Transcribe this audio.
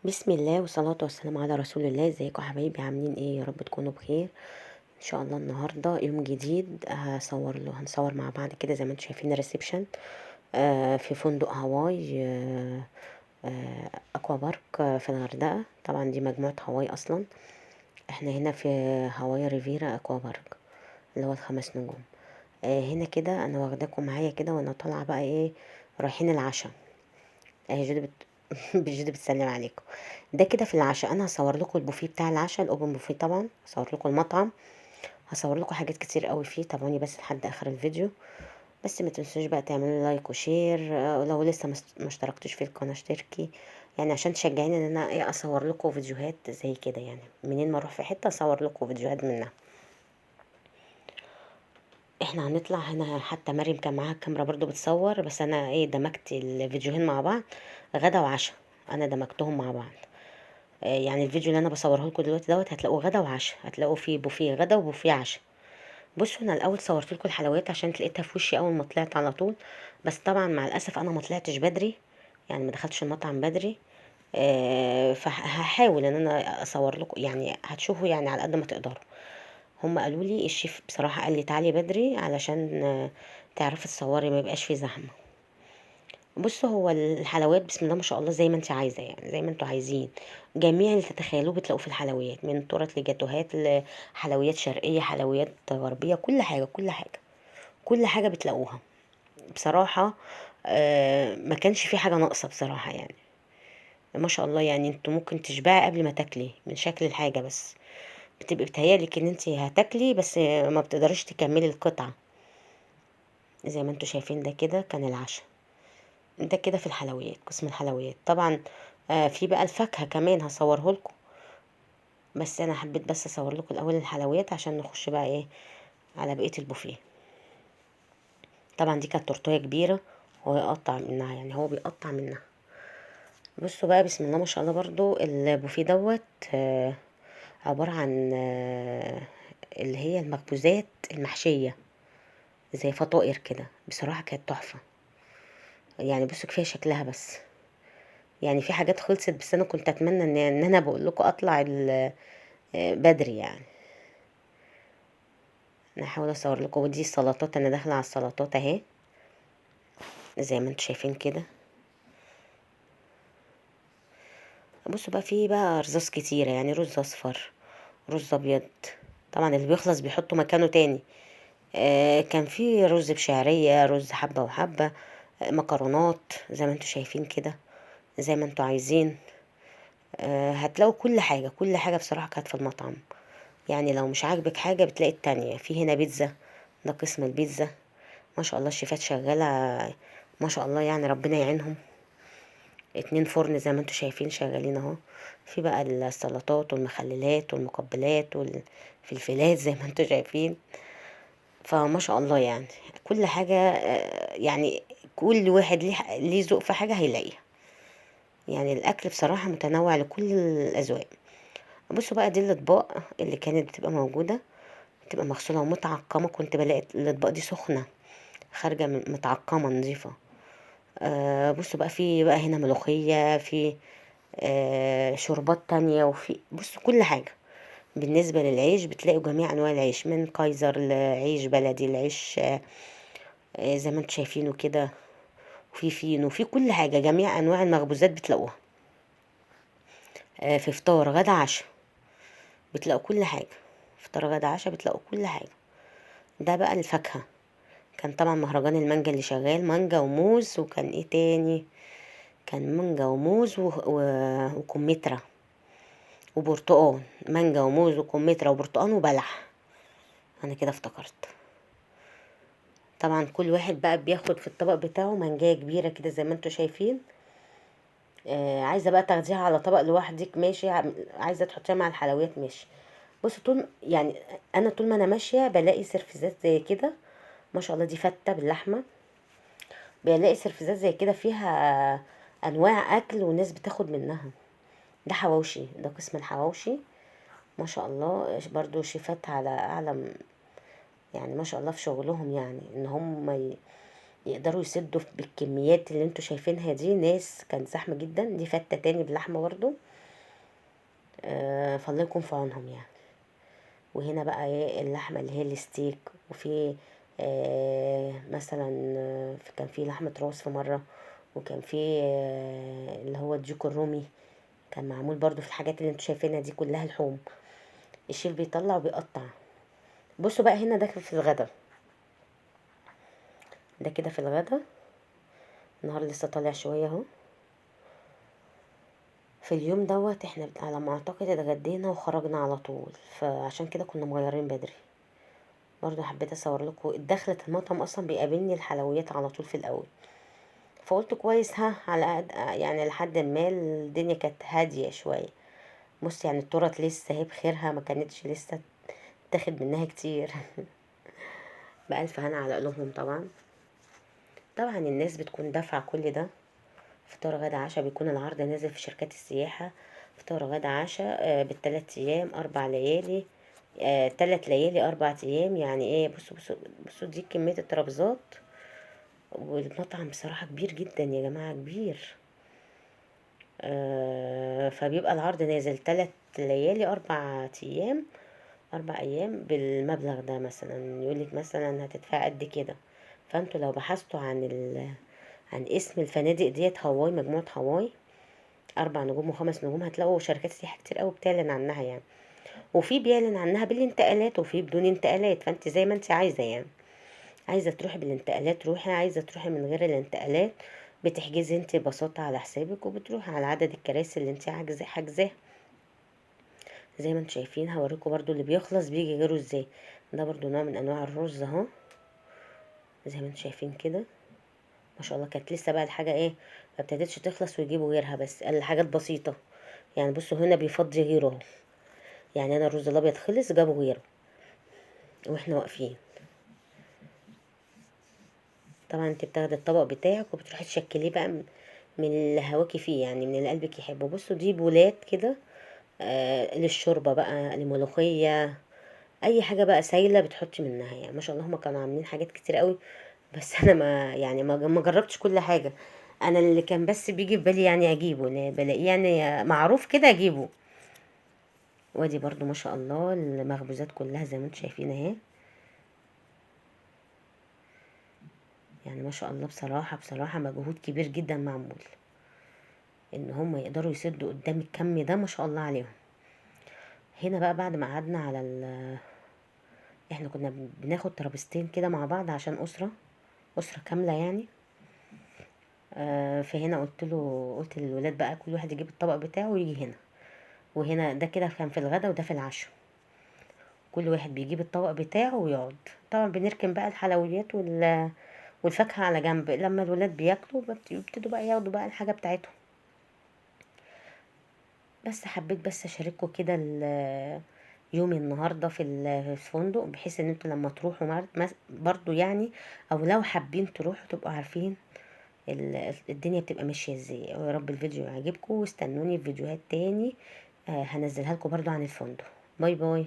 بسم الله والصلاة والسلام على رسول الله. ازيكم يا حبايبي؟ عاملين ايه؟ يا رب تكونوا بخير ان شاء الله. النهارده يوم جديد هنصور مع بعض كده زي ما انتم شايفين الريسبشن في فندق هواي، اكوا بارك في الغردقة. طبعا دي مجموعة هواي اصلا. احنا هنا في هواي ريفيرا اكوا بارك اللي هو الخمس نجوم. هنا كده انا واخداكم معايا كده وانا طالعة بقى ايه، رايحين العشاء. اهي جودة جودة بتسلم عليكم. ده كده في العشاء. انا هصور لكم البوفيه بتاع العشاء، الاوبن بوفيه. طبعا هصور لكم المطعم، هصور لكم حاجات كتير قوي فيه. تابعوني بس لحد اخر الفيديو. بس ما تنسوش بقى تعملوا لايك وشير، لو لسه ما اشتركتوش في القناه اشتركي، يعني عشان تشجعيني ان انا ايه اصور لكم فيديوهات زي كده. يعني منين ما اروح في حته اصور لكم فيديوهات منها. احنا هنطلع هنا، حتى مريم كان معاها الكاميرا برضو بتصور، بس انا ايه دمجت الفيديوهين مع بعض، غدا وعشاء. انا دمجتهم مع بعض. يعني الفيديو اللي انا بصوره لكم دلوقتي دوت هتلاقوا غدا وعشاء، هتلاقوا فيه بوفيه غدا وبوفيه عشاء. بصوا انا الاول صورت لكم الحلويات عشان لقيتها في وشي اول ما طلعت على طول، بس طبعا مع الاسف انا ما طلعتش بدري، يعني ما دخلتش المطعم بدري. فهحاول ان انا اصور لكم، يعني هتشوفوا يعني على قد ما تقدروا. هم قالوا لي الشيف بصراحه قال لي تعالي بدري علشان تعرفي تصوري ما يبقاش في زحمه. بصوا هو الحلويات بسم الله ما شاء الله زي ما انت عايزه، يعني زي ما انتوا عايزين. جميع اللي تتخيلوه بتلاقوه في الحلويات، من تورت لجاتوهات لحلويات شرقيه، حلويات غربيه، كل حاجه كل حاجه كل حاجه بتلاقوها بصراحه. ما كانش في حاجه ناقصه بصراحه يعني. ما شاء الله، يعني انتوا ممكن تشبعي قبل ما تاكلي من شكل الحاجه، بس بتبقي بتهيالك ان انت هتاكلي بس ما بتقدريش تكملي القطعه. زي ما انتوا شايفين ده كده كان العشاء. ده كده في الحلويات، قسم الحلويات طبعا. في بقى الفاكهة كمان هصوره لكم، بس انا حبيت بس اصور لكم الاول الحلويات عشان نخش بقى ايه على بقية البوفيه. طبعا دي كانت تورتيه كبيرة، هو يقطع منها، يعني هو بيقطع منها. بصوا بقى بسم الله ما شاء الله، برضو البوفيه دوت عبارة عن اللي هي المخبوزات المحشية زي فطائر كده. بصراحة كانت تحفة، يعني بصوا كفاية شكلها بس. يعني في حاجات خلصت، بس انا كنت اتمنى ان انا بقول لكم اطلع بدري يعني. انا هحاول اصور لكم. ودي السلطات، انا داخله على السلطات اهي زي ما انتم شايفين كده. بصوا بقى في بقى رصاص كتيره، يعني رز اصفر، رز ابيض. طبعا اللي بيخلص بيحطوا مكانه تاني. كان في رز بشعريه، رز حبه وحبه، مكرونات زي ما انتم شايفين كده، زي ما انتم عايزين. هتلاقوا كل حاجه كل حاجه بصراحه كانت في المطعم. يعني لو مش عاجبك حاجه بتلاقي التانية. في هنا بيتزا، ده قسم البيتزا. ما شاء الله الشيفات شغالة، ما شاء الله يعني ربنا يعينهم. 2 فرن زي ما انتوا شايفين شغالين اهو. في بقى السلطات والمخللات والمقبلات والفلفلات زي ما انتوا شايفين. فما شاء الله يعني كل حاجة، يعني كل واحد ليه ذوق في حاجة هيلاقيها. يعني الأكل بصراحة متنوع لكل الأذواق. بصوا بقى دي الأطباق اللي كانت بتبقى موجودة، بتبقى مغسولة ومتعقمة. كنت بلاقي الأطباق دي سخنة، خارجة متعقمة نظيفة. بصوا بقى في بقى هنا ملوخية، في شوربات تانية، وفي بصوا كل حاجة. بالنسبة للعيش بتلاقوا جميع أنواع العيش، من كايزر لعيش بلدي، العيش زي ما انتوا شايفينه كده. وفي فين وفي كل حاجة، جميع أنواع المخبوزات بتلاقوها. في فطار غدا عشاء بتلاقوا كل حاجة. فطار غدا عشاء بتلاقوا كل حاجة. ده بقى الفاكهة. كان طبعا مهرجان المانجا اللي شغال، مانجا وموز، وكان ايه تاني، كان مانجا وموز وكمثرى وبرتقان. مانجا وموز وكمثرى وبرتقان وبلح. انا كده افتكرت. طبعا كل واحد بقى بياخد في الطبق بتاعه مانجايه كبيره كده زي ما انتوا شايفين. عايزه بقى تاخديها على طبق لوحدك ماشي، عايزه تحطيها مع الحلويات ماشي. بصوا طول يعني انا طول ما انا ماشيه بلاقي سرفيزات زي كده. ما شاء الله دي فته باللحمه. بلاقي سرفيزات زي كده فيها انواع اكل والناس بتاخد منها. ده حواوشي، ده قسم الحواوشي. ما شاء الله برضو شيفات على اعلى، يعني ما شاء الله في شغلهم، يعني ان هم يقدروا يسدوا بالكميات اللي انتوا شايفينها دي. ناس كان زحمة جدا. دي فتة تاني باللحمة برضو. فالله يكون في عونهم يعني. وهنا بقى ايه اللحمة اللي هي الستيك. وفي مثلا كان في لحمة راس في مرة. وكان في اللي هو الديك الرومي. كان معمول برضو في الحاجات اللي انتوا شايفينها دي كلها لحوم. الشيف بيطلع وبيقطع. بصوا بقى هنا ده في الغدا. ده كده في الغدا. النهار لسه طالع شوية اهو. في اليوم دوت احنا على ما اعتقد اتغدينا وخرجنا على طول، فعشان كده كنا مغيرين بدري. برضو حبيت اصور لكم دخلة المطعم. اصلا بيقابلني الحلويات على طول في الاول، فقلت كويس ها على قد يعني لحد ما الدنيا كانت هادية شوية. بص يعني التورت لسه هي بخيرها، ما كانتش لسه تاخد منها كتير. بألف هنا على قلوبهم طبعا. طبعا الناس بتكون دافعة كل ده. فطار غدا عشاء بيكون العرض نازل في شركات السياحة. فطار غدا عشاء بالتلات ايام 4 ليالي. 3 ليالي 4 ايام. يعني ايه؟ بصوا بصوا بصوا دي كمية الترابيزات. والمطعم بصراحة كبير جدا يا جماعة، كبير. فبيبقى العرض نازل 3 ليالي 4 ايام. 4 ايام بالمبلغ ده. مثلا يقولك مثلا هتدفع قد كده. فانتوا لو بحثتوا عن اسم الفنادق ديت هواي، مجموعة هواي 4 نجوم و5 نجوم، هتلاقوا شركات سياحة كتير قوي بتعلن عنها يعني. وفي بيعلن عنها بالانتقالات وفي بدون انتقالات، فانت زي ما انت عايزة يعني. عايزة تروحي بالانتقالات روحي، عايزة تروحي من غير الانتقالات بتحجزي انت بساطة على حسابك وبتروحي على عدد الكراسي اللي انت حاجزاه. زي ما انتم شايفين. هوريكم برضو اللي بيخلص بيجي غيره ازاي. ده برضو نوع من انواع الرز اهو. زي ما انتم شايفين كده. ما شاء الله. كانت لسه بقى الحاجة ايه، ما ابتدتش تخلص ويجيبوا غيرها، بس الحاجات بسيطة يعني. بصوا هنا بيفضي غيره اهو. يعني انا الرز الابيض خلص جابوا غيره واحنا واقفين. طبعا انت بتاخدي الطبق بتاعك وبتروحي تشكليه بقى من اللي هواكي فيه يعني، من اللي قلبك يحبه. بصوا دي بولات كده للشوربة بقى، لملوخية، اي حاجة بقى سايلة بتحطي منها يعني. ما شاء الله هما كانوا عاملين حاجات كتير قوي. بس انا ما يعني ما جربتش كل حاجة. انا اللي كان بس بيجي في بالي يعني اجيبه، اللي بلاقيه يعني معروف كده اجيبه. وادي برضو ما شاء الله المخبوزات كلها زي ما انتم شايفين اهي. يعني ما شاء الله بصراحة بصراحة مجهود كبير جدا معمول ان هم يقدروا يسدوا قدام الكم ده. ما شاء الله عليهم. هنا بقى بعد ما قعدنا على احنا كنا بناخد ترابيزتين كده مع بعض عشان اسرة كاملة يعني. فهنا قلت للولاد بقى كل واحد يجيب الطبق بتاعه ويجي هنا. وهنا ده كده كان في الغدا وده في العشاء. كل واحد بيجيب الطبق بتاعه ويقعد. طبعا بنركن بقى الحلويات والفاكهة على جنب. لما الولاد بياكلوا بيبتدوا بقى ياخدوا بقى الحاجة بتاعتهم. بس حبيت بس اشارككم كده يومي النهارده في الفندق، بحيث ان انتوا لما تروحوا برضو يعني، او لو حابين تروحوا تبقوا عارفين الدنيا بتبقى ماشيه ازاي. يا رب الفيديو يعجبكم واستنوني في فيديوهات تاني هنزلها لكم برضو عن الفندق. باي باي.